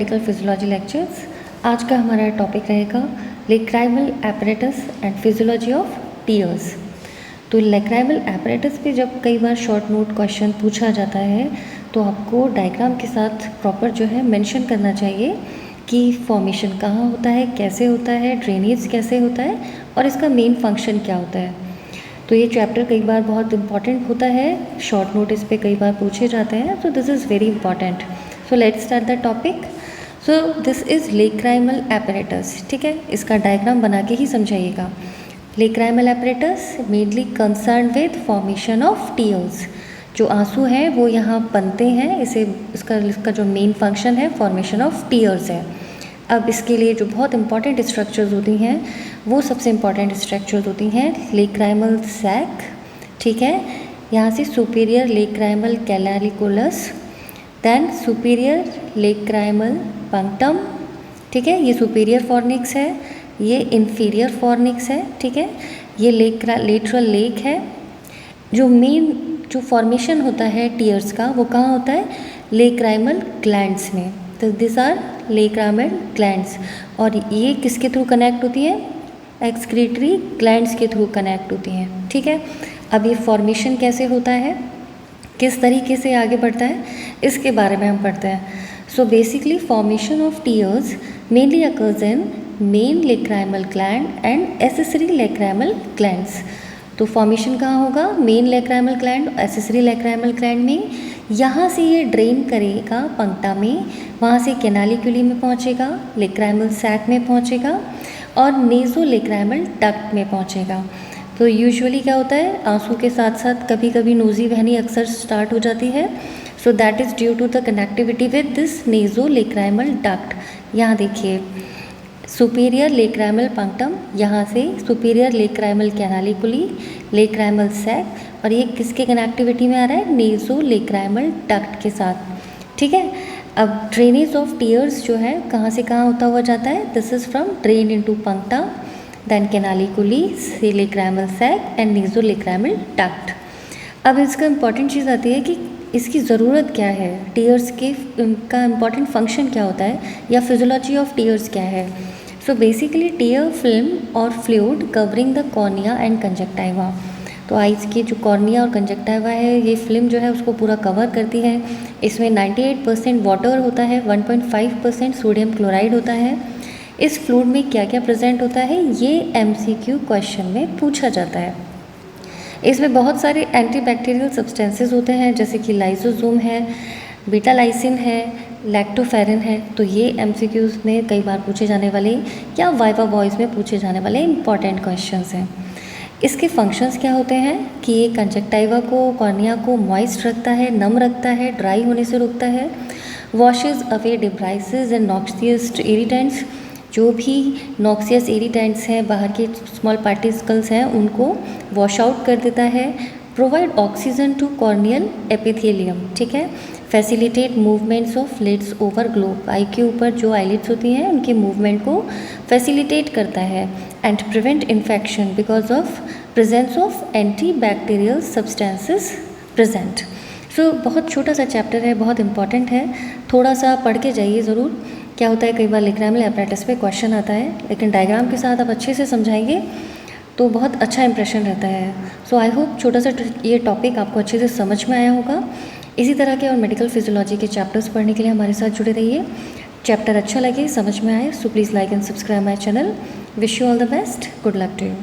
Medical physiology lectures. आज का हमारा टॉपिक रहेगा lacrimal apparatus and physiology of tears. तो लेक्राइमल एपरेटस पे जब कई बार शॉर्ट नोट क्वेश्चन पूछा जाता है तो आपको डायग्राम के साथ प्रॉपर जो है मेंशन करना चाहिए कि फॉर्मेशन कहाँ होता है, कैसे होता है, ड्रेनेज कैसे होता है और इसका मेन फंक्शन क्या होता है। तो ये चैप्टर कई बार बहुत इंपॉर्टेंट होता है, शॉर्ट नोटिस पे कई बार पूछे जाते हैं, तो this is very important. So let's start the topic. So this is lacrimal apparatus. ठीक है, इसका डायग्राम बना के ही समझाइएगा। Lacrimal apparatus mainly concern with formation of tears. जो आंसू हैं वो यहाँ बनते हैं, इसका जो मेन फंक्शन है फॉर्मेशन ऑफ टीयर्स है। अब इसके लिए जो बहुत इंपॉर्टेंट स्ट्रक्चर्स होती हैं वो सबसे इंपॉर्टेंट स्ट्रक्चर्स होती हैं लेक्राइमल सैक। ठीक है, यहाँ से superior lacrimal canaliculus, then superior lacrimal punctum. ठीक है, ये सुपीरियर फॉर्निक्स है, ये इंफीरियर फॉर्निक्स है। ठीक है, ये लेटरल लेक है। जो फॉर्मेशन होता है टीयर्स का वो कहाँ होता है? लेक्राइमल ग्लैंड्स में। तो दिस आर लेक्राइमल ग्लैंड्स। और ये किसके थ्रू कनेक्ट होती है? एक्सक्रीटरी ग्लैंड्स के थ्रू कनेक्ट होती हैं। ठीक है, अब ये फॉर्मेशन कैसे होता है, किस तरीके से आगे बढ़ता है, इसके बारे में हम पढ़ते हैं। So basically formation of tears mainly occurs in main lacrimal gland and accessory lacrimal glands. तो फॉर्मेशन कहाँ होगा? Main lacrimal gland, accessory lacrimal gland में। यहाँ से ये ड्रेन करेगा पंक्टा में, वहाँ से कैनालिक्यूली में पहुँचेगा, लेक्राइमल सैक में पहुँचेगा और नेज़ो लेक्राइमल डक्ट में पहुँचेगा। तो यूजुअली क्या होता है, आंसू के साथ साथ कभी कभी नोज़ी बहनी अक्सर स्टार्ट हो जाती है। So that is due to the connectivity with this naso lacrimal duct. यहाँ देखिए सुपीरियर लेक्राइमल पंक्टम, यहाँ से superior lacrimal canaliculi, lacrimal sac, और ये किसके कनेक्टिविटी में आ रहा है? नेज़ो लेक्राइमल डक्ट के साथ। ठीक है, अब ड्रेनेज ऑफ टीयर्स जो है कहाँ से कहाँ होता हुआ जाता है? This is from drain into puncta, then canaliculi, lacrimal sac and naso lacrimal duct. अब इसका इम्पॉर्टेंट चीज़ आती है कि इसकी ज़रूरत क्या है, टीयर्स के का इम्पॉर्टेंट फंक्शन क्या होता है, या फिजियोलॉजी ऑफ टीयर्स क्या है। सो बेसिकली टीयर फिल्म और fluid covering the cornea and conjunctiva. तो आइज़ की जो कॉर्निया और कंजक्टाइवा है, ये फिल्म जो है उसको पूरा कवर करती है। इसमें 98% वाटर होता है, 1.5% सोडियम क्लोराइड होता है। इस फ्लूइड में क्या क्या प्रेजेंट होता है, ये MCQ क्वेश्चन में पूछा जाता है। इसमें बहुत सारे एंटीबैक्टीरियल सब्सटेंसेस होते हैं, जैसे कि लाइसोसोम है, बीटा लाइसिन है, लैक्टोफेरिन है। तो ये MCQs में कई बार पूछे जाने वाले या वाइवा वॉइस में पूछे जाने वाले इंपॉर्टेंट क्वेश्चंस हैं। इसके फंक्शंस क्या होते हैं कि ये कंजक्टाइवा को, कॉर्निया को मॉइस्ट रखता है, नम रखता है, ड्राई होने से रोकता है, washes away debris and noxious irritants. जो भी नॉक्सियस इरिटेंट्स हैं, बाहर के स्मॉल पार्टिकल्स हैं, उनको वॉश आउट कर देता है। Provide oxygen to corneal epithelium. ठीक है, facilitate movements of lids over globe. Eye के ऊपर जो आईलिड्स होती हैं उनके मूवमेंट को फैसिलिटेट करता है। And prevent infection because of presence of antibacterial substances present. So बहुत छोटा सा चैप्टर है, बहुत इंपॉर्टेंट है, थोड़ा सा पढ़ के जाइए ज़रूर। क्या होता है, कई बार लेक्राइमल एपरेटस पे क्वेश्चन आता है, लेकिन डायग्राम के साथ आप अच्छे से समझाएंगे तो बहुत अच्छा इंप्रेशन रहता है। सो आई होप छोटा सा ये टॉपिक आपको अच्छे से समझ में आया होगा। इसी तरह के और मेडिकल फिजियोलॉजी के चैप्टर्स पढ़ने के लिए हमारे साथ जुड़े रहिए। चैप्टर अच्छा लगे, समझ में आए, so please like and subscribe my channel. Wish you all the best, good luck to you.